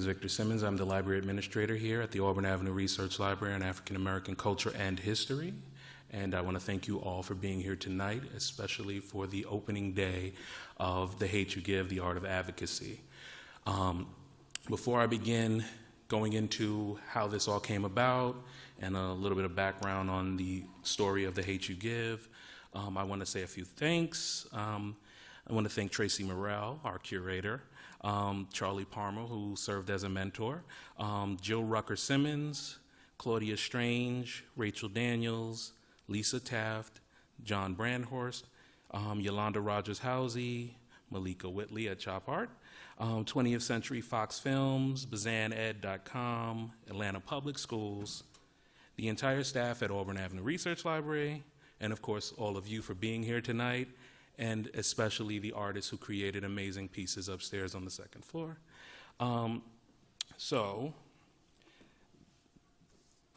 is Victor Simmons. I'm the library administrator here at the Auburn Avenue Research Library on African American Culture and History. And I want to thank you all for being here tonight, especially for the opening day of The Hate U Give, the Art of Advocacy. Before I begin going into how this all came about and a little bit of background on the story of The Hate U Give, I want to say a few thanks. I want to thank Tracy Murrell, our curator, Charlie Palmer, who served as a mentor, Jill Rucker-Simmons, Claudia Strange, Rachel Daniels, Lisa Taft, John Brandhorst, Yolanda Rogers-Housey, Malika Whitley at Chop Art, 20th Century Fox Films, BazanEd.com, Atlanta Public Schools, the entire staff at Auburn Avenue Research Library, and of course all of you for being here tonight, and especially the artists who created amazing pieces upstairs on the second floor. So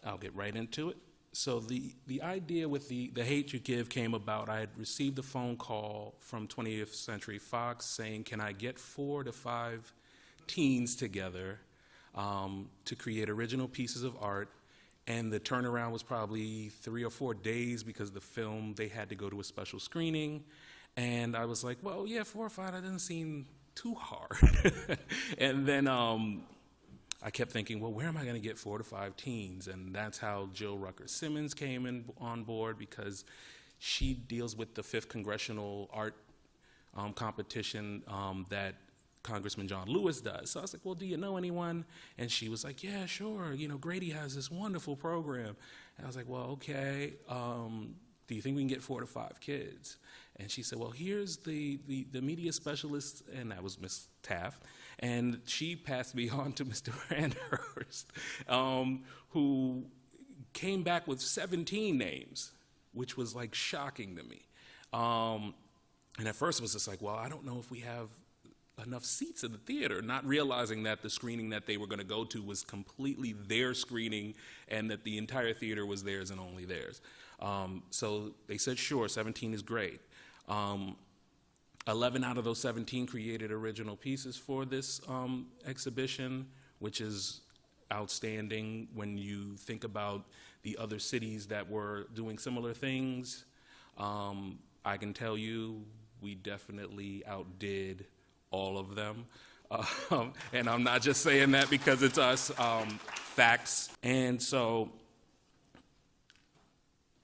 I'll get right into it. So the idea with the Hate U Give came about. I had received a phone call from 20th Century Fox saying, can I get 4 to 5 teens together to create original pieces of art? And the turnaround was probably 3 or 4 days because the film, they had to go to a special screening. And I was like, well, yeah, 4 or 5, that doesn't seem too hard. And then I kept thinking, well, where am I going to get 4 to 5 teens? And that's how Jill Rucker-Simmons came on board, because she deals with the 5th Congressional Art competition that Congressman John Lewis does. So I was like, well, do you know anyone? And she was like, yeah, sure. You know, Grady has this wonderful program. And I was like, well, okay. Do you think we can get 4 to 5 kids? And she said, well, here's the media specialist, and that was Miss Taft, and she passed me on to Mr. Brandhurst, who came back with 17 names, which was like shocking to me. And at first it was just like, well, I don't know if we have enough seats in the theater, not realizing that the screening that they were going to go to was completely their screening and that the entire theater was theirs and only theirs. So they said, sure, 17 is great. 11 out of those 17 created original pieces for this exhibition, which is outstanding when you think about the other cities that were doing similar things. I can tell you we definitely outdid all of them. And I'm not just saying that because it's us, facts. And so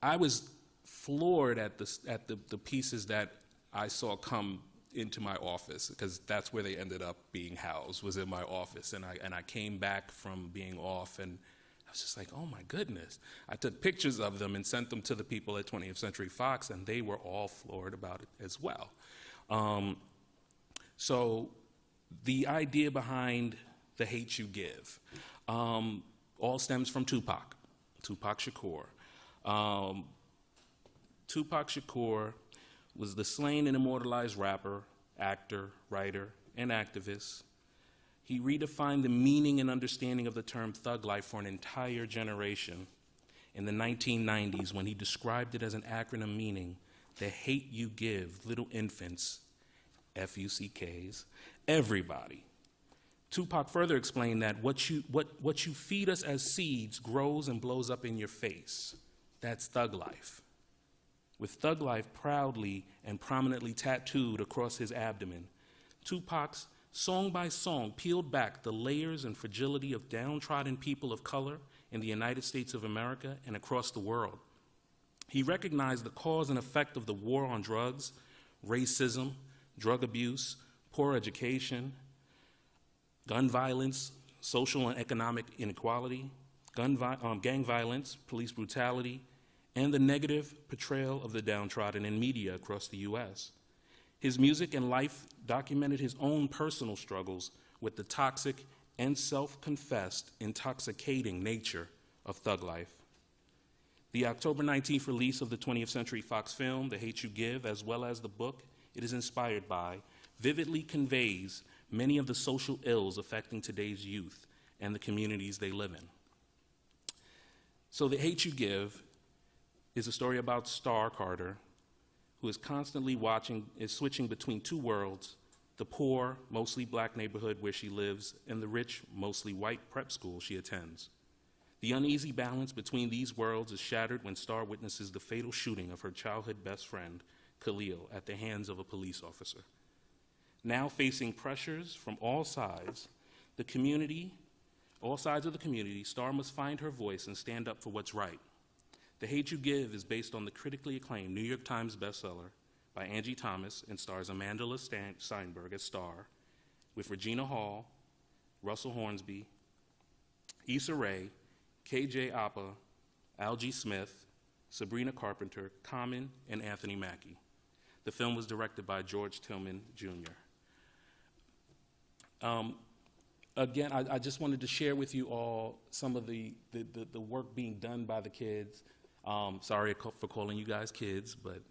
I was floored at the pieces that I saw come into my office, because that's where they ended up being housed, was in my office. And I came back from being off, and I was just like, oh my goodness. I took pictures of them and sent them to the people at 20th Century Fox, and they were all floored about it as well. So the idea behind The Hate U Give all stems from Tupac Shakur. Tupac Shakur was the slain and immortalized rapper, actor, writer, and activist. He redefined the meaning and understanding of the term thug life for an entire generation in the 1990s when he described it as an acronym meaning, the hate you give little infants, F-U-C-Ks, everybody. Tupac further explained that what you feed us as seeds grows and blows up in your face. That's thug life. With thug life proudly and prominently tattooed across his abdomen, Tupac's song by song peeled back the layers and fragility of downtrodden people of color in the United States of America and across the world. He recognized the cause and effect of the war on drugs, racism, drug abuse, poor education, gun violence, social and economic inequality, gang violence, police brutality, and the negative portrayal of the downtrodden in media across the U.S. His music and life documented his own personal struggles with the toxic and self-confessed intoxicating nature of thug life. The October 19th release of the 20th Century Fox film, The Hate U Give, as well as the book it is inspired by, vividly conveys many of the social ills affecting today's youth and the communities they live in. So The Hate U Give is a story about Star Carter, who is constantly switching between 2 worlds, the poor, mostly black neighborhood where she lives, and the rich, mostly white prep school she attends. The uneasy balance between these worlds is shattered when Star witnesses the fatal shooting of her childhood best friend, Khalil, at the hands of a police officer. Now facing pressures from all sides of the community, Star must find her voice and stand up for what's right. The Hate You Give is based on the critically acclaimed New York Times bestseller by Angie Thomas and stars Amanda Steinberg as Star, with Regina Hall, Russell Hornsby, Issa Rae, KJ Apa, Algie Smith, Sabrina Carpenter, Common, and Anthony Mackie. The film was directed by George Tillman, Jr. Again, I just wanted to share with you all some of the work being done by the kids. Sorry for calling you guys kids, but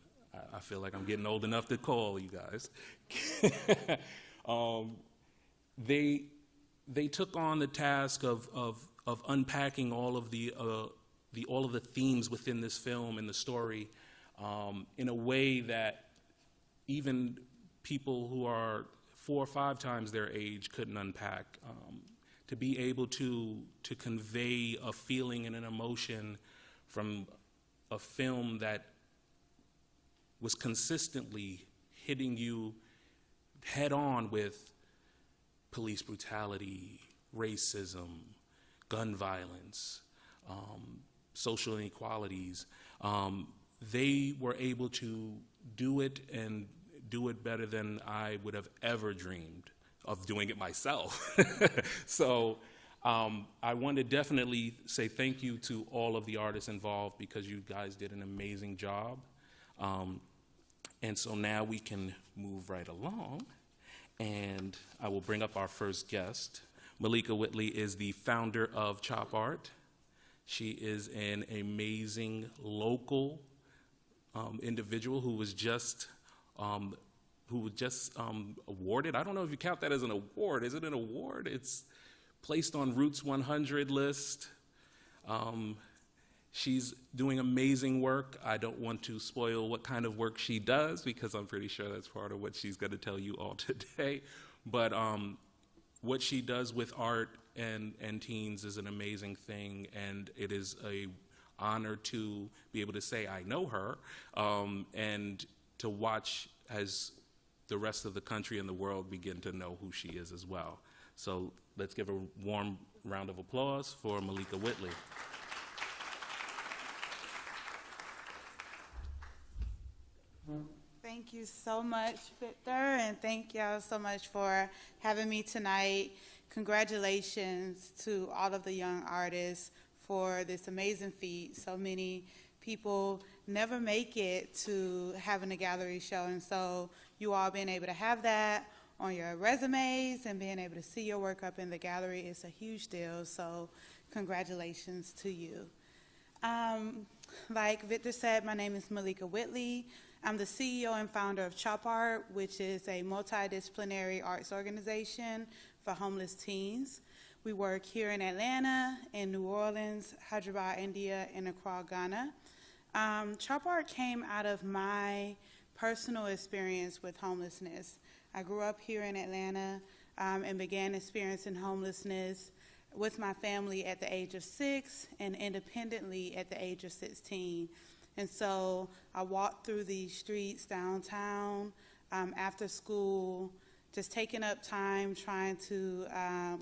I feel like I'm getting old enough to call you guys. They took on the task of unpacking all of the themes within this film and the story in a way that even people who are 4 or 5 times their age couldn't unpack. To be able to convey a feeling and an emotion from a film that was consistently hitting you head on with police brutality, racism, gun violence, social inequalities. They were able to do it and do it better than I would have ever dreamed of doing it myself. So I want to definitely say thank you to all of the artists involved because you guys did an amazing job. And so now we can move right along, and I will bring up our first guest. Malika Whitley is the founder of Chop Art. She is an amazing local individual who was just awarded. I don't know if you count that as an award. Is it an award? It's placed on Roots 100 list. She's doing amazing work. I don't want to spoil what kind of work she does because I'm pretty sure that's part of what she's going to tell you all today. But what she does with art and teens is an amazing thing, and it is an honor to be able to say I know her and to watch as the rest of the country and the world begin to know who she is as well. So let's give a warm round of applause for Malika Whitley. Thank you so much, Victor, and thank y'all so much for having me tonight. Congratulations to all of the young artists for this amazing feat. So many people never make it to having a gallery show, and so you all being able to have that on your resumes and being able to see your work up in the gallery is a huge deal, so congratulations to you. Like Victor said, my name is Malika Whitley. I'm the CEO and founder of Chop Art, which is a multidisciplinary arts organization for homeless teens. We work here in Atlanta, in New Orleans, Hyderabad, India, and Accra, Ghana. Chop Art came out of my personal experience with homelessness. I grew up here in Atlanta and began experiencing homelessness with my family at the age of 6 and independently at the age of 16. And so I walked through these streets downtown after school, just taking up time, trying to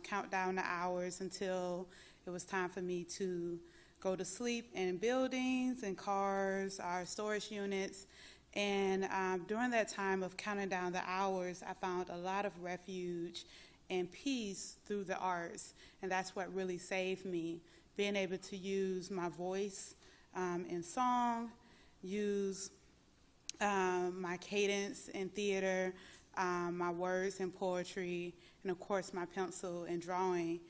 count down the hours until it was time for me to go to sleep in buildings and cars, our storage units. And during that time of counting down the hours, I found a lot of refuge and peace through the arts. And that's what really saved me, being able to use my voice in song, use my cadence in theater, my words in poetry, and of course my pencil in drawing,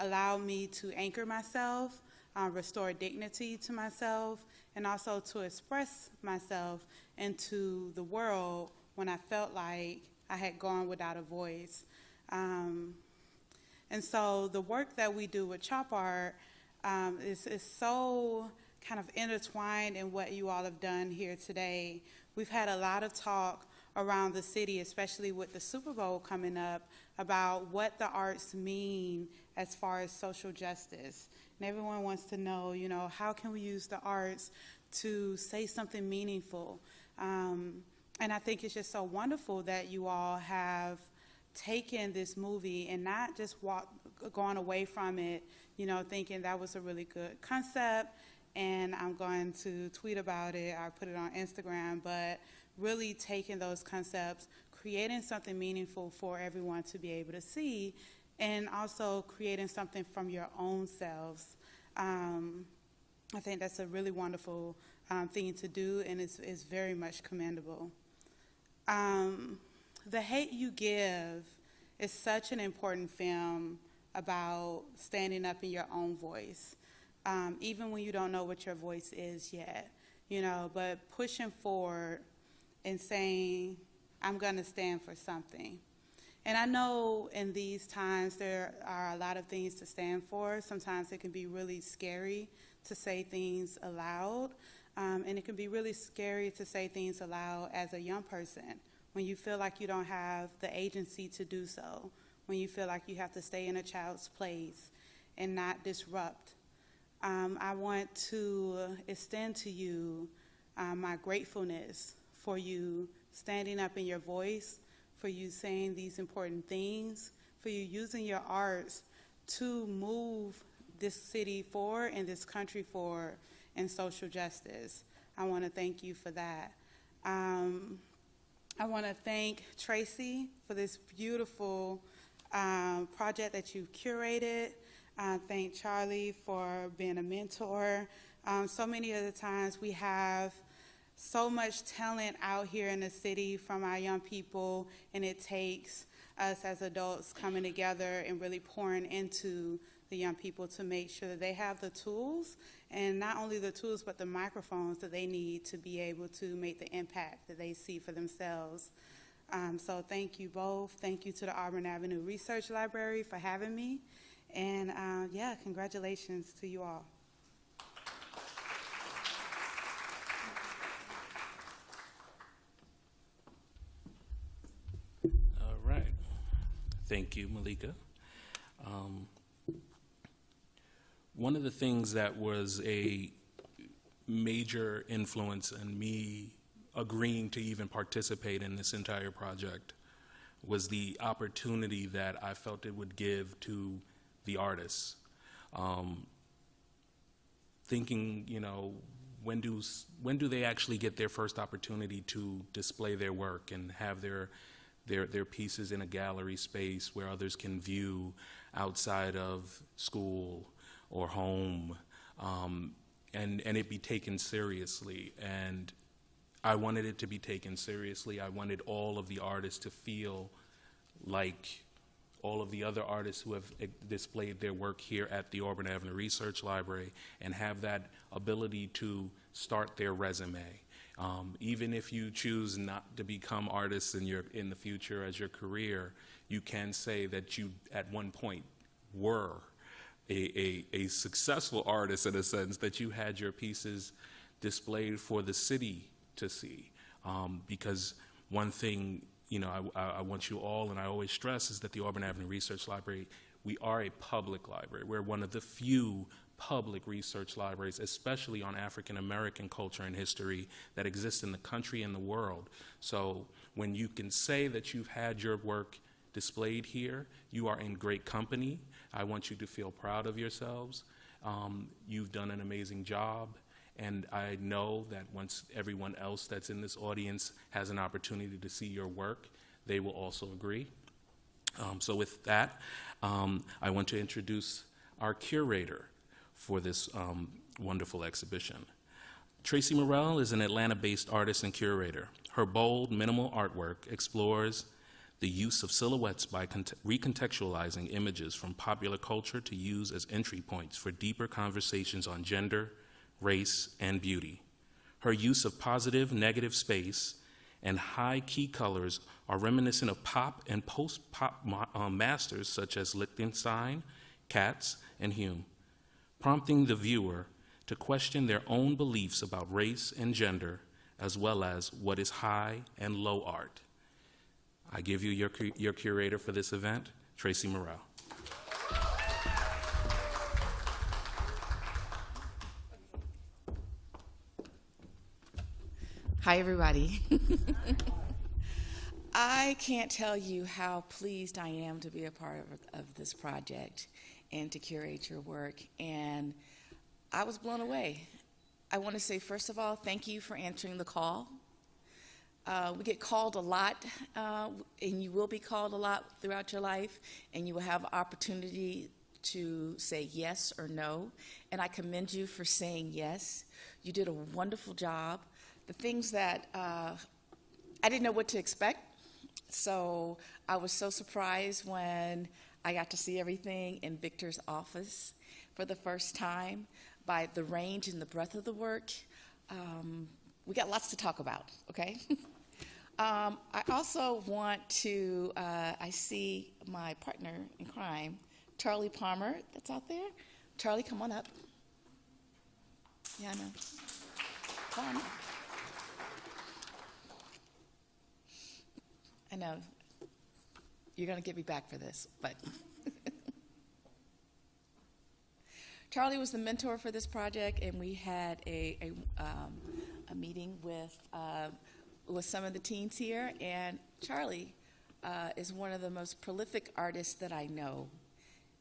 allowed me to anchor myself, restore dignity to myself, and also to express myself into the world when I felt like I had gone without a voice. And so the work that we do with Chop Art is so kind of intertwined in what you all have done here today. We've had a lot of talk around the city, especially with the Super Bowl coming up, about what the arts mean as far as social justice. And everyone wants to know, you know, how can we use the arts to say something meaningful? And I think it's just so wonderful that you all have taken this movie and not just gone away from it, you know, thinking that was a really good concept and I'm going to tweet about it or put it on Instagram, but really taking those concepts, creating something meaningful for everyone to be able to see, and also creating something from your own selves. I think that's a really wonderful thing to do, and it's very much commendable. The Hate You Give is such an important film about standing up in your own voice, even when you don't know what your voice is yet, you know, but pushing forward and saying, I'm going to stand for something. And I know in these times there are a lot of things to stand for. Sometimes it can be really scary to say things aloud, and it can be really scary to say things aloud as a young person when you feel like you don't have the agency to do so, when you feel like you have to stay in a child's place and not disrupt. I want to extend to you my gratefulness for you standing up in your voice, for you saying these important things, for you using your arts to move this city forward and this country forward in social justice. I want to thank you for that. I want to thank Tracy for this beautiful project that you curated. Thank Charlie for being a mentor. So many of the times we have so much talent out here in the city from our young people, and it takes us as adults coming together and really pouring into the young people to make sure that they have the tools, and not only the tools, but the microphones that they need to be able to make the impact that they see for themselves. So thank you both. Thank you to the Auburn Avenue Research Library for having me. And yeah, congratulations to you all. All right. Thank you, Malika. One of the things that was a major influence in me agreeing to even participate in this entire project was the opportunity that I felt it would give to the artists. Thinking, you know, when do they actually get their first opportunity to display their work and have their pieces in a gallery space where others can view outside of school or home, and it be taken seriously. And I wanted it to be taken seriously. I wanted all of the artists to feel like all of the other artists who have displayed their work here at the Auburn Avenue Research Library and have that ability to start their resume. Even if you choose not to become artists in the future as your career, you can say that you at one point were a successful artist, in a sense, that you had your pieces displayed for the city to see. Because one thing, you know, I want you all, and I always stress, is that the Auburn Avenue Research Library, we are a public library. We're one of the few public research libraries, especially on African American culture and history, that exist in the country and the world. So when you can say that you've had your work displayed here, you are in great company. I want you to feel proud of yourselves. You've done an amazing job, and I know that once everyone else that's in this audience has an opportunity to see your work, they will also agree. So with that, I want to introduce our curator for this wonderful exhibition. Tracy Murrell is an Atlanta-based artist and curator. Her bold, minimal artwork explores the use of silhouettes by recontextualizing images from popular culture to use as entry points for deeper conversations on gender, race, and beauty. Her use of positive, negative space and high-key colors are reminiscent of pop and post-pop masters such as Lichtenstein, Katz, and Hume, prompting the viewer to question their own beliefs about race and gender, as well as what is high and low art. I give you your curator for this event, Tracy Murrell. Hi, everybody. I can't tell you how pleased I am to be a part of this project and to curate your work, and I was blown away. I want to say, first of all, thank you for answering the call. We get called a lot, and you will be called a lot throughout your life, and you will have opportunity to say yes or no, and I commend you for saying yes. You did a wonderful job. The things that I didn't know what to expect, so I was so surprised when I got to see everything in Victor's office for the first time, by the range and the breadth of the work. We got lots to talk about, okay? I also want to, I see my partner in crime, Charlie Palmer, that's out there. Charlie, come on up. Yeah, I know. Come on up. I know you're going to get me back for this, but Charlie was the mentor for this project, and we had a meeting with some of the teens here, and Charlie is one of the most prolific artists that I know,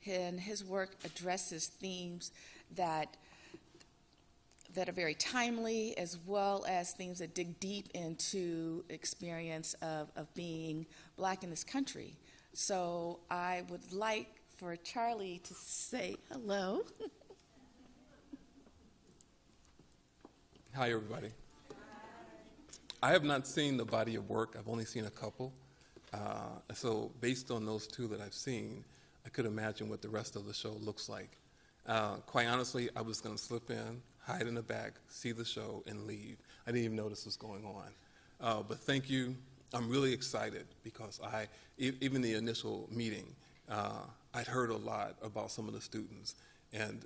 and his work addresses themes that are very timely, as well as themes that dig deep into experience of being Black in this country. So I would like for Charlie to say hello. Hi, everybody. I have not seen the body of work. I've only seen a couple. So based on those two that I've seen, I could imagine what the rest of the show looks like. Quite honestly, I was going to slip in, hide in the back, see the show, and leave. I didn't even know this was going on. But thank you. I'm really excited because even the initial meeting, I'd heard a lot about some of the students. And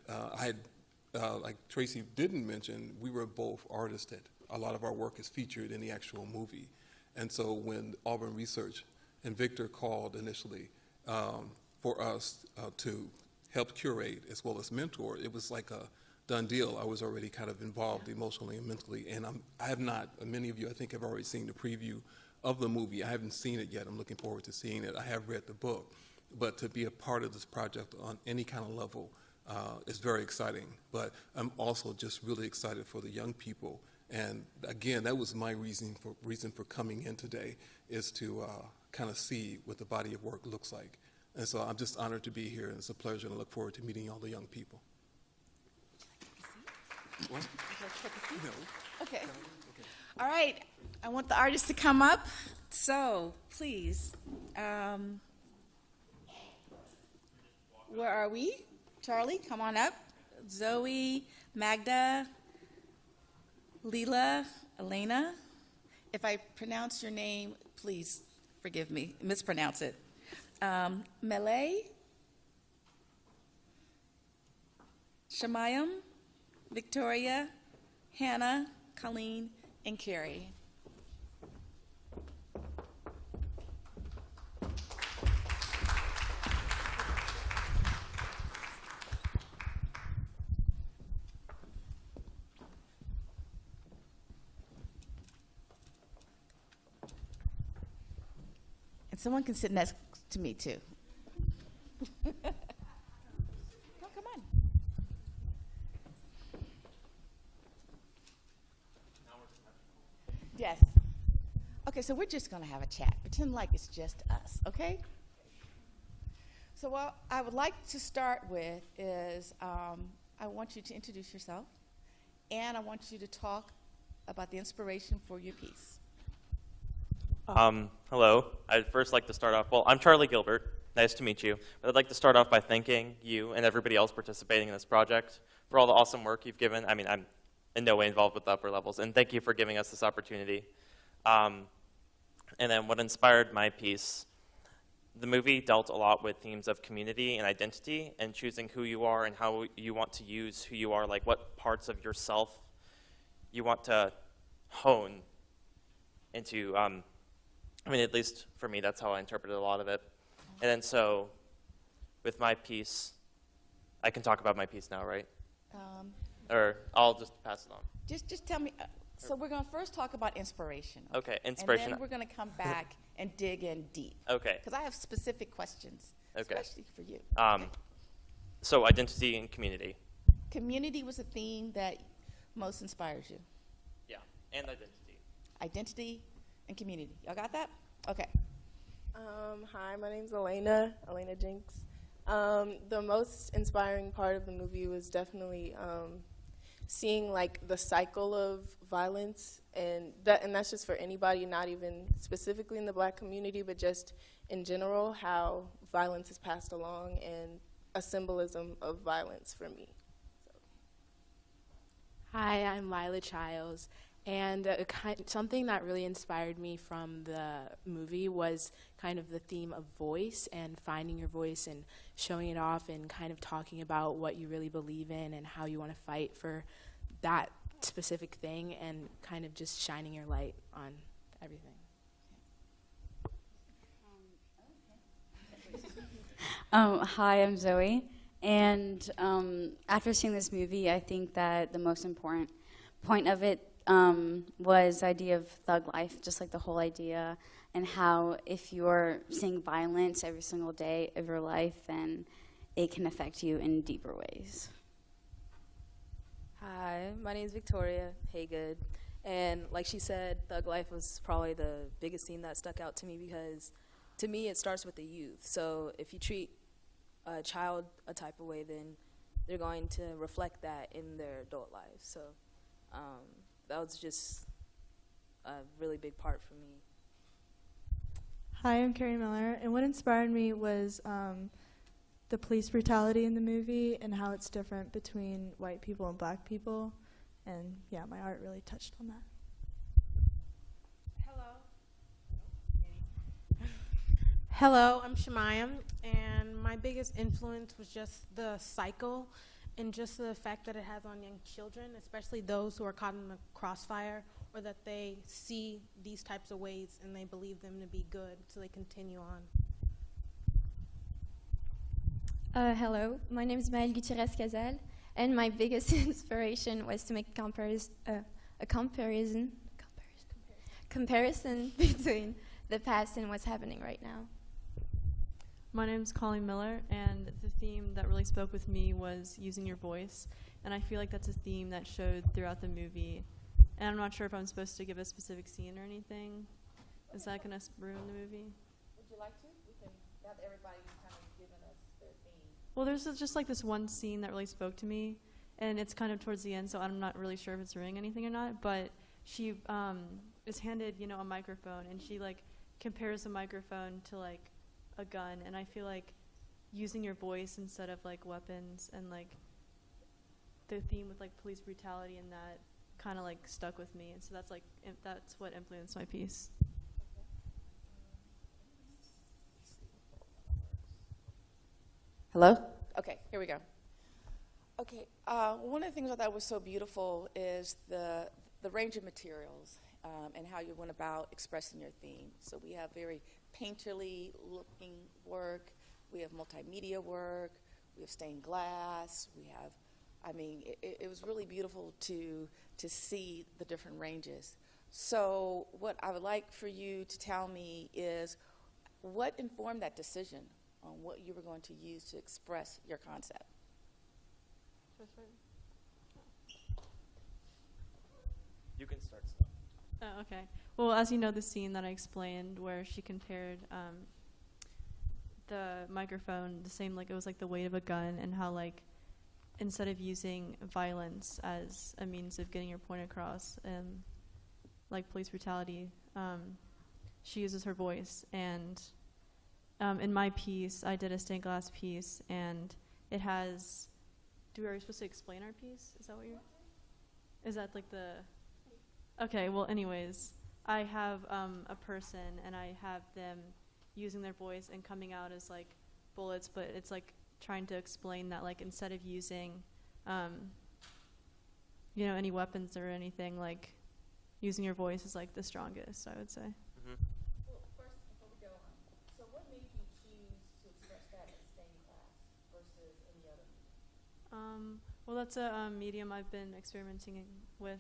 like Tracy didn't mention, we were both artisted. A lot of our work is featured in the actual movie. And so when Auburn Research and Victor called initially for us to help curate as well as mentor, it was like a done deal. I was already kind of involved emotionally and mentally, and I have not, many of you I think have already seen the preview of the movie. I haven't seen it yet. I'm looking forward to seeing it. I have read the book, but to be a part of this project on any kind of level is very exciting. But I'm also just really excited for the young people, and again, that was my reason for coming in today, is to kind of see what the body of work looks like. And so I'm just honored to be here, and it's a pleasure, and I look forward to meeting all the young people. What? No. Okay. All right. I want the artists to come up. So, please. Where are we? Charlie, come on up. Zoe, Magda, LILA, ALAINA. If I pronounce your name, please forgive me. Mispronounce it. MAELLE, SHAMAYAM, Victoria, Hannah, Colleen, and CARRIE. And someone can sit next to me, too. Oh, come on. Yes. Okay, so we're just going to have a chat. Pretend like it's just us, okay? So what I would like to start with is I want you to introduce yourself, and I want you to talk about the inspiration for your piece. Hello. I'd first like to start off, well, I'm Charlie Gilbert. Nice to meet you. But I'd like to start off by thanking you and everybody else participating in this project for all the awesome work you've given. I mean, I'm in no way involved with the upper levels, and thank you for giving us this opportunity. And then what inspired my piece, the movie dealt a lot with themes of community and identity and choosing who you are and how you want to use who you are, like what parts of yourself you want to hone into, I mean, at least for me, that's how I interpreted a lot of it. And then so with my piece, I can talk about my piece now, right? Or I'll just pass it on. Just tell me, so we're going to first talk about inspiration. Okay, inspiration. And then we're going to come back and dig in deep. Okay. Because I have specific questions, Okay. especially for you. So identity and community. Community was a theme that most inspires you. Yeah, and identity. Identity and community. Y'all got that? Okay. Hi, my name's ALAINA JINKS. The most inspiring part of the movie was definitely seeing like the cycle of violence, and that's just for anybody, not even specifically in the Black community, but just in general, how violence is passed along and a symbolism of violence for me. Hi, I'm LILA CHILES, and something that really inspired me from the movie was kind of the theme of voice and finding your voice and showing it off and kind of talking about what you really believe in and how you want to fight for that specific thing and kind of just shining your light on everything. Hi, I'm Zoe, and after seeing this movie, I think that the most important point of it was the idea of thug life, just like the whole idea, and how if you're seeing violence every single day of your life, then it can affect you in deeper ways. Hi, my name is Victoria HAGOOD, and like she said, thug life was probably the biggest theme that stuck out to me because to me it starts with the youth. So if you treat a child a type of way, then they're going to reflect that in their adult lives. So that was just a really big part for me. Hi, I'm Carrie Miller, and what inspired me was the police brutality in the movie and how it's different between white people and Black people, and yeah, my art really touched on that. Hello, I'm SHAMAYAM, and my biggest influence was just the cycle and just the effect that it has on young children, especially those who are caught in the crossfire, or that they see these types of ways and they believe them to be good, so they continue on. Hello, my name is MAELLE GUTIERREZ-CASAL, and my biggest inspiration was to make a comparison between the past and what's happening right now. My name is COLLEN Miller, and the theme that really spoke with me was using your voice, and I feel like that's a theme that showed throughout the movie. And I'm not sure if I'm supposed to give a specific scene or anything. Is that going to ruin the movie? Would you like to? We can, now that everybody's kind of given us their theme. Well, there's just like this one scene that really spoke to me, and it's kind of towards the end, so I'm not really sure if it's ruining anything or not, but she is handed, you know, a microphone, and she like compares the microphone to like a gun, and I feel like using your voice instead of like weapons, and like the theme with like police brutality and that kind of like stuck with me, and so that's like that's what influenced my piece. Hello? Okay, here we go. Okay, one of the things I thought was so beautiful is the range of materials and how you went about expressing your theme. So we have very painterly looking work, we have multimedia work, we have stained glass, we have, I mean, it was really beautiful to see the different ranges. So what I would like for you to tell me is what informed that decision on what you were going to use to express your concept? You can start. Oh, okay. Well, as you know, the scene that I explained where she compared the microphone, the same, like it was like the weight of a gun, and how like instead of using violence as a means of getting your point across, and like police brutality, she uses her voice. And in my piece, I did a stained glass piece, and it has. Are we supposed to explain our piece? Is that what you're? Is that like the? Okay. Well, anyways, I have a person, and I have them using their voice and coming out as like bullets, but it's like trying to explain that like instead of using, you know, any weapons or anything, like using your voice is like the strongest, I would say. Mhm. Well, first, before we go on, so what made you choose to express that in STEM class versus any other? Well, that's a medium I've been experimenting with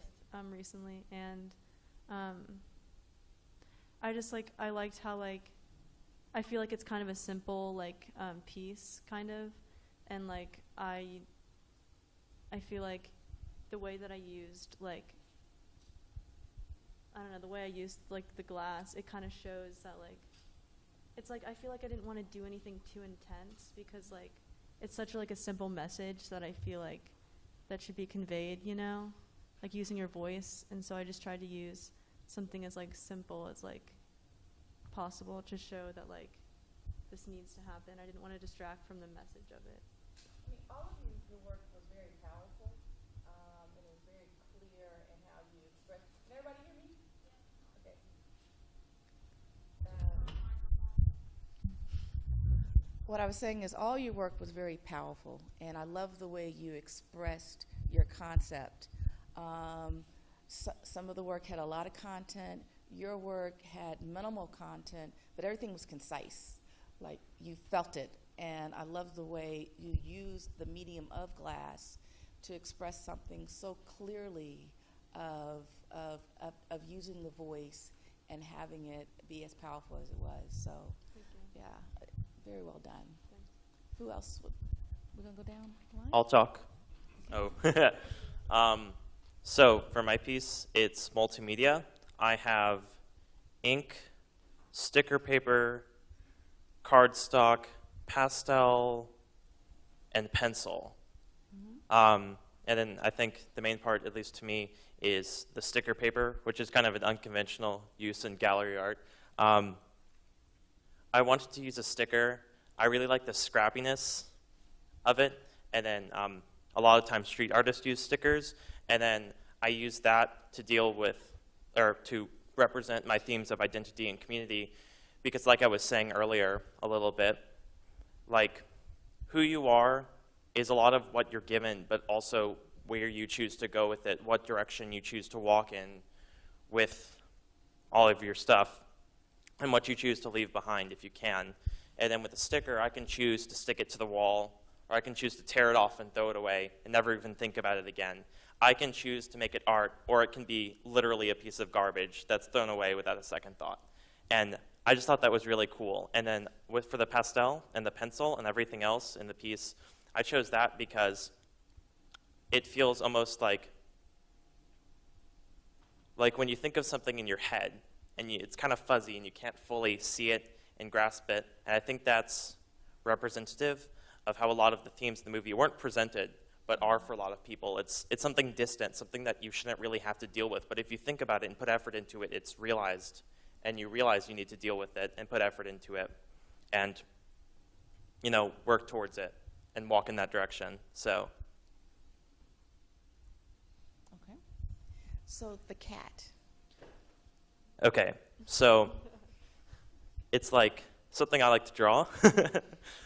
recently, and I just I liked how I feel like it's kind of a simple piece, kind of, and I feel like the way that I used I don't know, the way I used the glass, it kind of shows that it's I feel like I didn't want to do anything too intense, because it's such a simple message that I feel that should be conveyed, you know, using your voice. And so I just tried to use something as simple as possible to show that this needs to happen. I didn't want to distract from the message of it. I mean, all of your work was very powerful, and it was very clear in how you expressed. Can everybody hear me? Yeah. Okay. What I was saying is all your work was very powerful, and I love the way you expressed your concept. Some of the work had a lot of content. Your work had minimal content, but everything was concise. You felt it, and I love the way you used the medium of glass to express something so clearly of using the voice and having it be as powerful as it was. So, yeah, very well done. Thanks. Who else? We're gonna go down the line? I'll talk. Oh. So for my piece, it's multimedia. I have ink, sticker paper, cardstock, pastel, and pencil. And then I think the main part, at least to me, is the sticker paper, which is kind of an unconventional use in gallery art. I wanted to use a sticker. I really like the scrappiness of it. And then a lot of times street artists use stickers. And then I use that to deal with, or to represent my themes of identity and community. Because like I was saying earlier a little bit, who you are is a lot of what you're given, but also where you choose to go with it, what direction you choose to walk in with all of your stuff, and what you choose to leave behind if you can. And then with a sticker, I can choose to stick it to the wall, or I can choose to tear it off and throw it away and never even think about it again. I can choose to make it art, or it can be literally a piece of garbage that's thrown away without a second thought. And I just thought that was really cool. And then for the pastel and the pencil and everything else in the piece, I chose that because it feels almost like when you think of something in your head and it's kind of fuzzy and you can't fully see it and grasp it. And I think that's representative of how a lot of the themes in the movie weren't presented, but are for a lot of people. It's something distant, something that you shouldn't really have to deal with. But if you think about it and put effort into it, it's realized. And you realize you need to deal with it and put effort into it and, work towards it and walk in that direction. So. Okay. So the cat. Okay, so it's something I like to draw.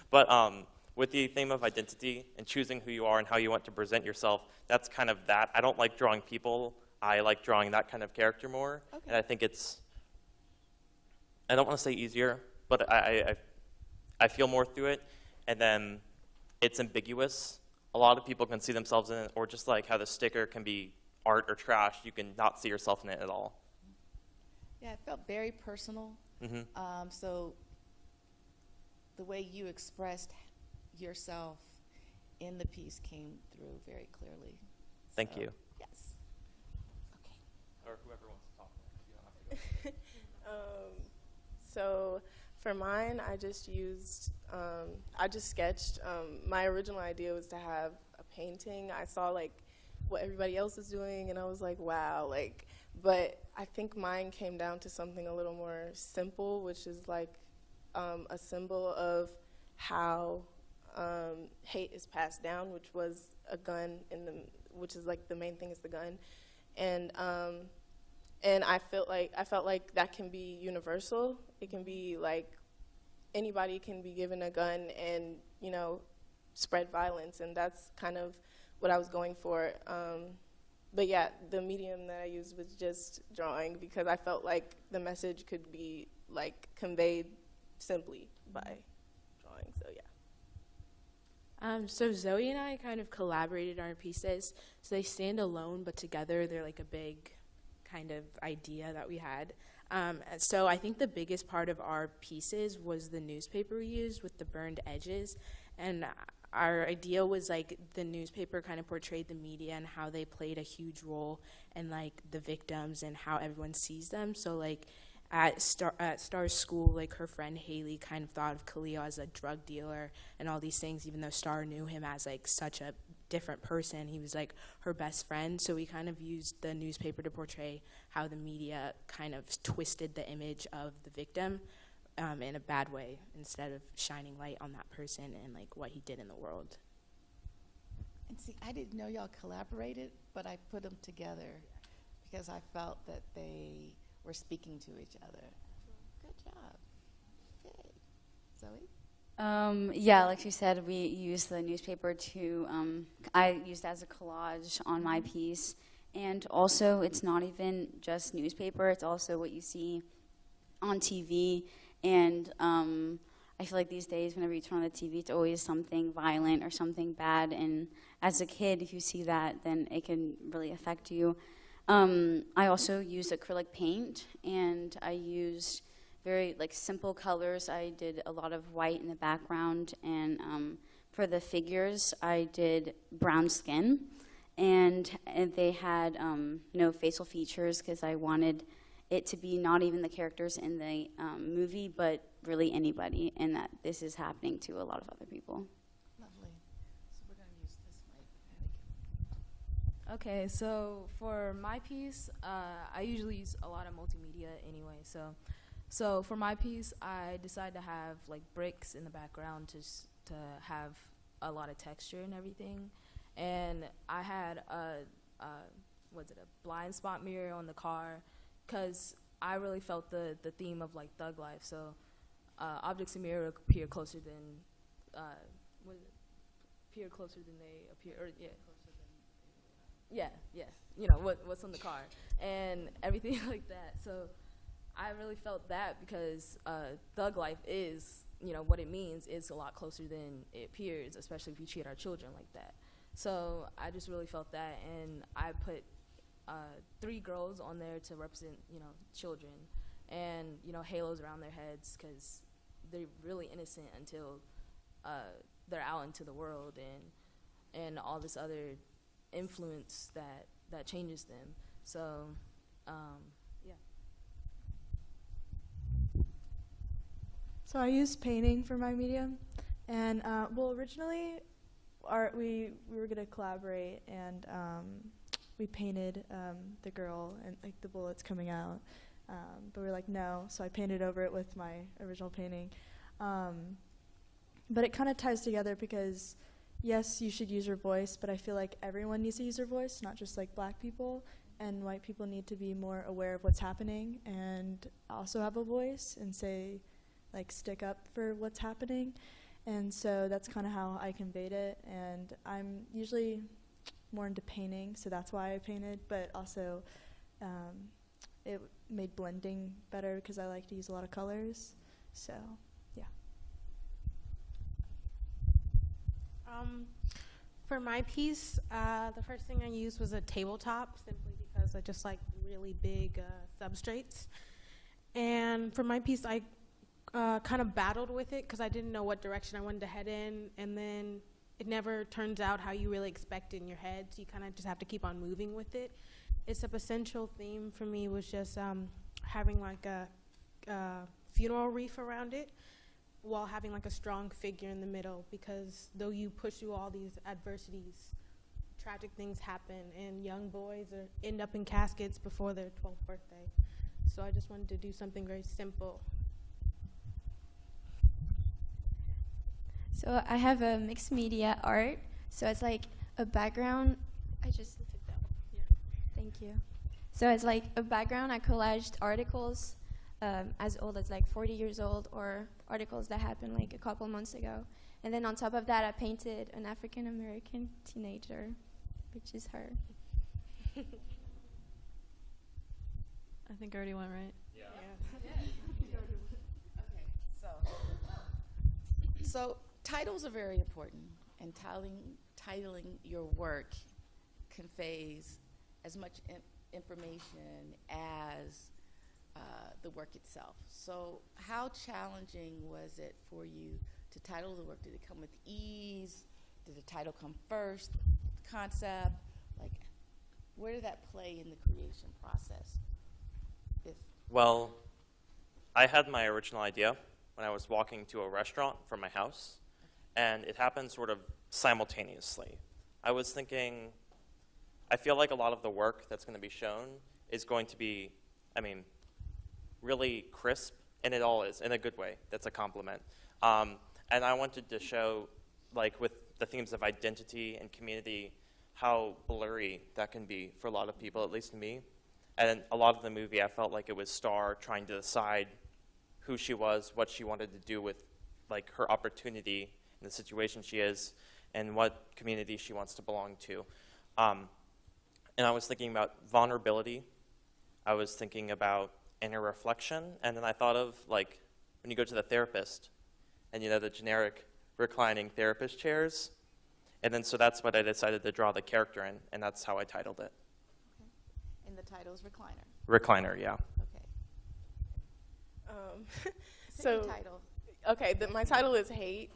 But with the theme of identity and choosing who you are and how you want to present yourself, that's kind of that. I don't like drawing people. I like drawing that kind of character more. Okay. And I think it's, I don't want to say easier, but I feel more through it. And then it's ambiguous. A lot of people can see themselves in it, or just like how the sticker can be art or trash, you can not see yourself in it at all. Yeah, it felt very personal. Mm-hmm. So the way you expressed yourself in the piece came through very clearly. Thank you. Yes. Okay. Or whoever wants to talk. You don't have to go. So for mine, I just sketched. My original idea was to have a painting. I saw what everybody else was doing, and I was like, wow, but I think mine came down to something a little more simple, which is a symbol of how hate is passed down, which was a gun, which is the main thing is the gun, and I felt like that can be universal. It can be anybody can be given a gun and spread violence, and that's kind of what I was going for. but yeah, the medium that I used was just drawing because I felt like the message could be like conveyed simply by drawing. So yeah. So Zoe and I kind of collaborated on our pieces. So they stand alone, but together they're like a big kind of idea that we had. So I think the biggest part of our pieces was the newspaper we used with the burned edges. And our idea was like the newspaper kind of portrayed the media and how they played a huge role in like the victims and how everyone sees them. So like at Star's school, like her friend Haley kind of thought of Khalil as a drug dealer and all these things, even though Star knew him as like such a different person. He was like her best friend. So we kind of used the newspaper to portray how the media kind of twisted the image of the victim in a bad way instead of shining light on that person and like what he did in the world. And see, I didn't know y'all collaborated, but I put them together because I felt that they were speaking to each other. Good job. Yay. Zoe? Yeah, like she said, we used the newspaper to, I used it as a collage on my piece. And also, it's not even just newspaper, it's also what you see on TV. And I feel like these days, whenever you turn on the TV, it's always something violent or something bad. And as a kid, if you see that, then it can really affect you. I also used acrylic paint, and I used very like simple colors. I did a lot of white in the background, and for the figures, I did brown skin, and they had no facial features because I wanted it to be not even the characters in the movie, but really anybody, and that this is happening to a lot of other people. Lovely. So we're going to use this mic. Okay, so for my piece, I usually use a lot of multimedia anyway. So for my piece, I decided to have like bricks in the background to have a lot of texture and everything. And I had a blind spot mirror on the car because I really felt the theme of like thug life. So objects in mirror appear closer than appear closer than they appear, or yeah. Yeah, you know, what's on the car and everything like that. So I really felt that because thug life is, you know, what it means is a lot closer than it appears, especially if we treat our children like that. So I just really felt that, and I put 3 girls on there to represent, you know, children, and, you know, halos around their heads because they're really innocent until they're out into the world and all this other influence that changes them. So yeah. So I used painting for my medium, and well, originally we were gonna collaborate, and we painted the girl and like the bullets coming out, but we were like no, so I painted over it with my original painting. But it kind of ties together because yes, you should use your voice, but I feel like everyone needs to use their voice, not just like black people, and white people need to be more aware of what's happening and also have a voice and say, like, stick up for what's happening. And so that's kind of how I conveyed it, and I'm usually more into painting, so that's why I painted, but also it made blending better because I like to use a lot of colors, so yeah. For my piece, the first thing I used was a tabletop, simply because I just like really big substrates. And for my piece, I kind of battled with it because I didn't know what direction I wanted to head in, and then it never turns out how you really expect in your head, so you kind of just have to keep on moving with it. Its essential theme for me was just having like a funeral wreath around it, while having like a strong figure in the middle, because though you push through all these adversities, tragic things happen, and young boys end up in caskets before their 12th birthday. So I just wanted to do something very simple. So I have a mixed media art, so it's like a background. I just took that one. Yeah. Thank you. So it's like a background. I collaged articles as old as like 40 years old, or articles that happened like a couple months ago. And then on top of that, I painted an African American teenager, which is her. I think I already went right. Okay, so titles are very important, and titling your work conveys as much information as the work itself. So how challenging was it for you to title the work? Did it come with ease? Did the title come first? Concept? Like, where did that play in the creation process? Well, I had my original idea when I was walking to a restaurant from my house, and it happened sort of simultaneously. I was thinking, I feel like a lot of the work that's going to be shown is going to be, I mean, really crisp, and it all is, in a good way. That's a compliment. And I wanted to show, like, with the themes of identity and community, how blurry that can be for a lot of people, at least me. And a lot of the movie, I felt like it was Star trying to decide who she was, what she wanted to do with, like, her opportunity in the situation she is, and what community she wants to belong to. And I was thinking about vulnerability. I was thinking about inner reflection. And then I thought of, like, when you go to the therapist, and you know, the generic reclining therapist chairs. And then so that's what I decided to draw the character in, and that's how I titled it. And the title is Recliner. Recliner, yeah. Okay. So, title. Okay, my title is Hate.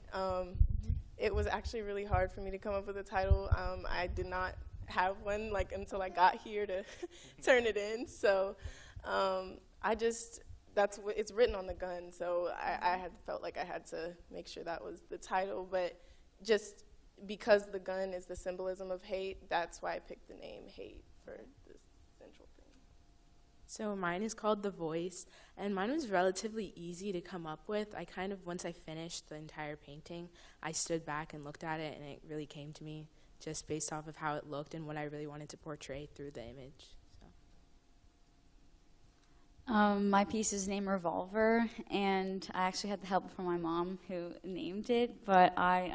It was actually really hard for me to come up with a title. I did not have one like until I got here to turn it in. So it's written on the gun. So I had felt like I had to make sure that was the title. But just because the gun is the symbolism of hate, that's why I picked the name Hate for the central thing. So mine is called The Voice, and mine was relatively easy to come up with. I kind of, once I finished the entire painting, I stood back and looked at it, and it really came to me just based off of how it looked and what I really wanted to portray through the image. My piece is named Revolver, and I actually had the help from my mom who named it, but I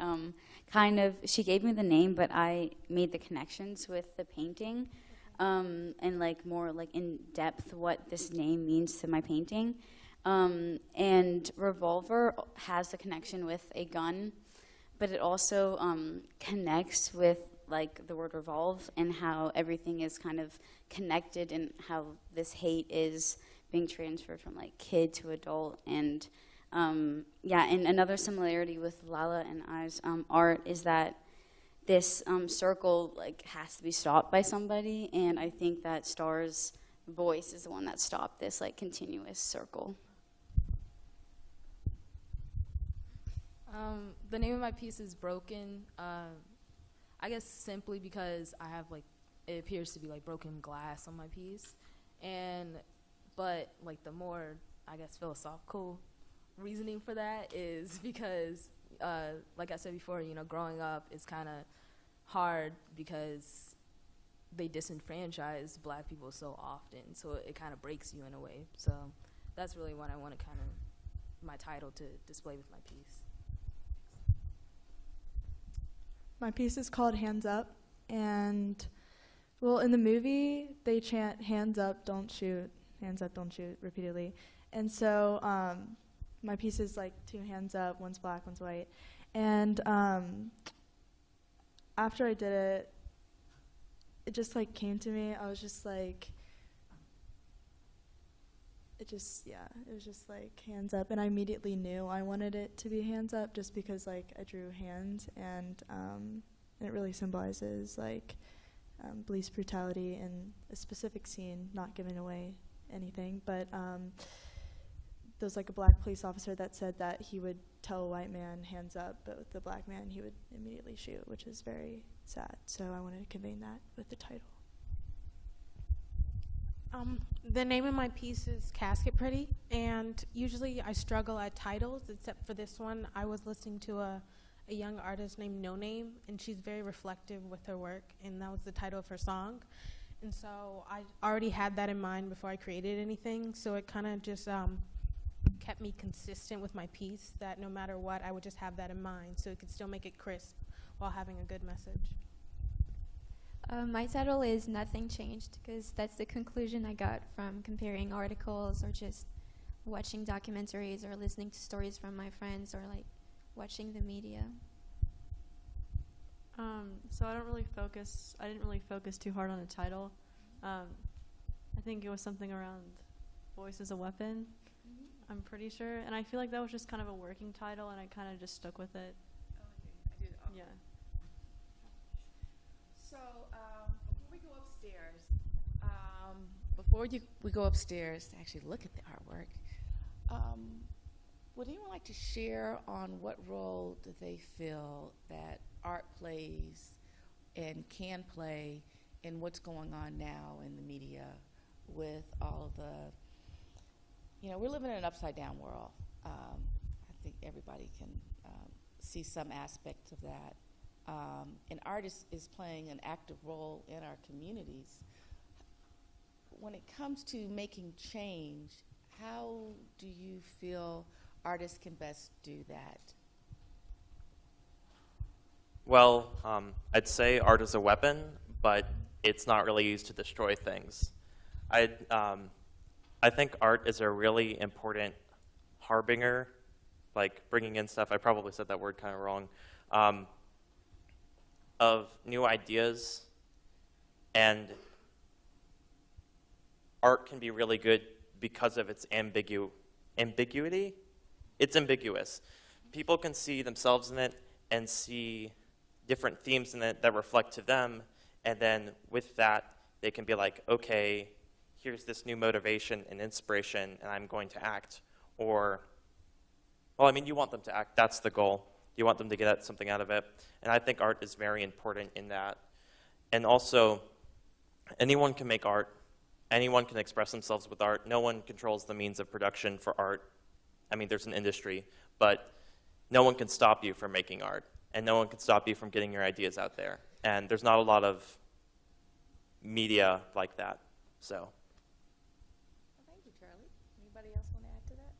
she gave me the name, but I made the connections with the painting, and like more like in depth what this name means to my painting. And Revolver has a connection with a gun, but it also connects with like the word revolve and how everything is kind of connected and how this hate is being transferred from like kid to adult. And yeah, and another similarity with Lila and I's art is that this circle like has to be stopped by somebody, and I think that Star's voice is the one that stopped this like continuous circle. The name of my piece is Broken. I guess simply because I have like, it appears to be like broken glass on my piece, but like the more, I guess, philosophical reasoning for that is because, like I said before, you know, growing up is kind of hard because they disenfranchise black people so often, so it kind of breaks you in a way. So that's really what I want to kind of, my title to display with my piece. My piece is called Hands Up, and well, in the movie they chant hands up, don't shoot, hands up, don't shoot repeatedly. And so my piece is like two hands up, one's black, one's white. And after I did it, it just like came to me. I was just like, it was just like hands up, and I immediately knew I wanted it to be hands up just because like I drew hands, and it really symbolizes like police brutality in a specific scene, not giving away anything, but there was like a black police officer that said that he would tell a white man hands up, but with the black man he would immediately shoot, which is very sad. So I wanted to convey that with the title. The name of my piece is Casket Pretty, and usually I struggle at titles, except for this one. I was listening to a young artist named No Name, and she's very reflective with her work, and that was the title of her song. And so I already had that in mind before I created anything, so it kind of just kept me consistent with my piece, that no matter what, I would just have that in mind, so it could still make it crisp while having a good message. My title is Nothing Changed, because that's the conclusion I got from comparing articles or just watching documentaries or listening to stories from my friends or like watching the media. So I didn't really focus too hard on the title. I think it was something around voice as a weapon, I'm pretty sure. And I feel like that was just kind of a working title, and I kind of just stuck with it. Yeah. So before we go upstairs, we go upstairs to actually look at the artwork, would anyone like to share on what role do they feel that art plays and can play in what's going on now in the media with all of the, we're living in an upside down world. I think everybody can see some aspect of that. And art is playing an active role in our communities. When it comes to making change, how do you feel artists can best do that? Well, I'd say art is a weapon, but it's not really used to destroy things. I think art is a really important harbinger, like bringing in stuff, I probably said that word kind of wrong, of new ideas. And art can be really good because of its ambiguity. It's ambiguous. People can see themselves in it and see different themes in it that reflect to them, and then with that, they can be like, okay, here's this new motivation and inspiration, and I'm going to act. Or, well, I mean, you want them to act. That's the goal. You want them to get something out of it. And I think art is very important in that. And also, anyone can make art. Anyone can express themselves with art. No one controls the means of production for art. I mean, there's an industry, but no one can stop you from making art, and no one can stop you from getting your ideas out there. And there's not a lot of media like that, so. Well, thank you, Charlie. Anybody else want to add to that?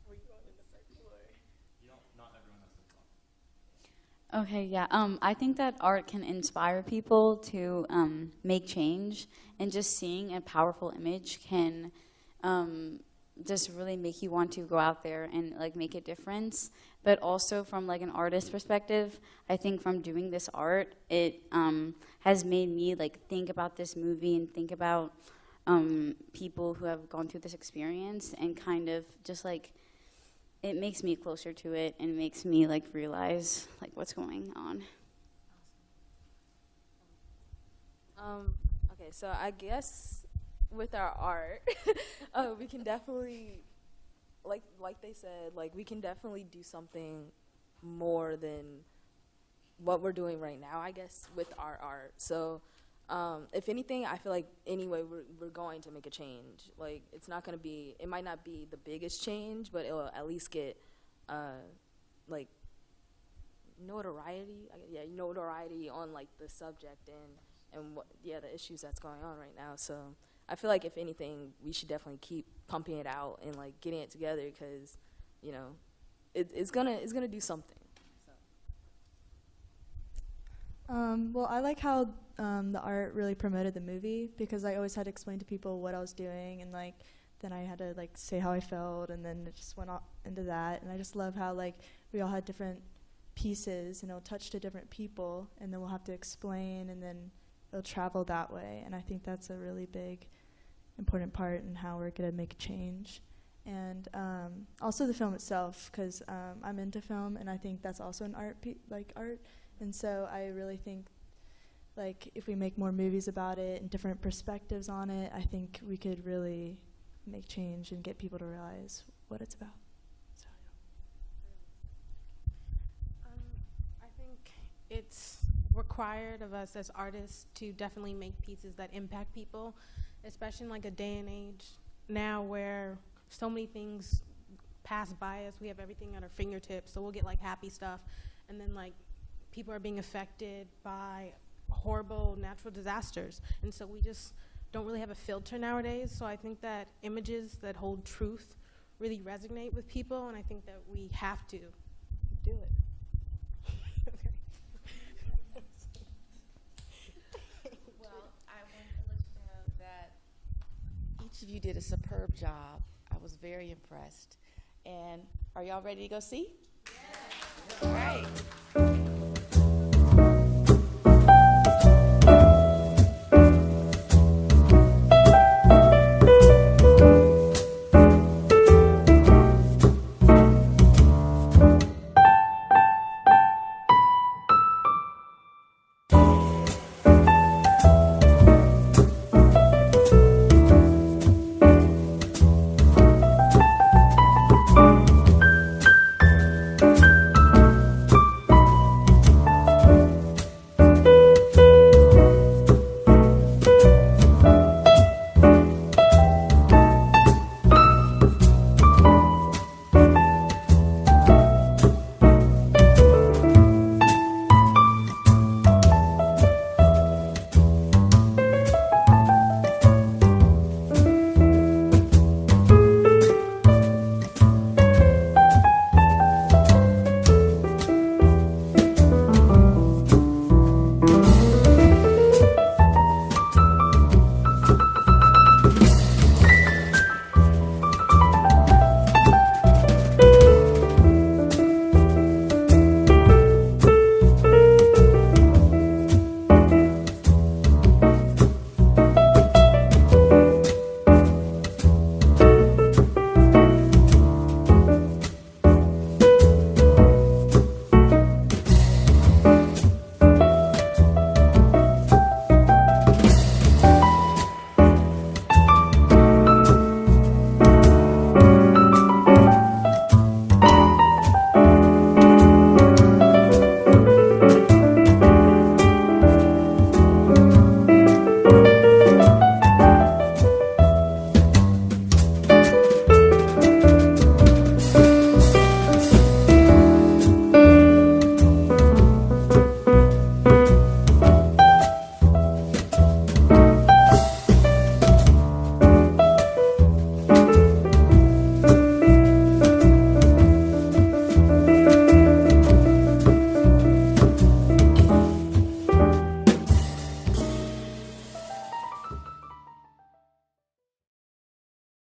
Were you going in the first floor? Not everyone has to talk. Okay, yeah. I think that art can inspire people to make change, and just seeing a powerful image can just really make you want to go out there and like make a difference. But also from like an artist perspective, I think from doing this art, it has made me like think about this movie and think about people who have gone through this experience, and kind of just like it makes me closer to it and makes me like realize like what's going on. Okay, so I guess with our art, we can definitely, like they said, like we can definitely do something more than what we're doing right now, I guess, with our art. So if anything, I feel like anyway, we're going to make a change. Like it's not going to be, it might not be the biggest change, but it'll at least get like notoriety. Notoriety on like the subject and what, the issues that's going on right now. So I feel like if anything, we should definitely keep pumping it out and like getting it together, because it's gonna do something. Well, I like how the art really promoted the movie, because I always had to explain to people what I was doing, and like then I had to like say how I felt, and then it just went on into that. And I just love how like we all had different pieces, and it'll touch to different people, and then we'll have to explain, and then it'll travel that way. And I think that's a really big, important part in how we're gonna make a change. And also the film itself, because I'm into film, and I think that's also an art, art. And so I really think, like, if we make more movies about it and different perspectives on it, I think we could really make change and get people to realize what it's about. So, I think it's required of us as artists to definitely make pieces that impact people, especially in like a day and age now where so many things pass by us. We have everything at our fingertips, so we'll get like happy stuff, and then like people are being affected by horrible natural disasters, and so we just don't really have a filter nowadays. So I think that images that hold truth really resonate with people, and I think that we have to do it. Okay. of you did a superb job. I was very impressed. And are y'all ready to go see? Yes. All right.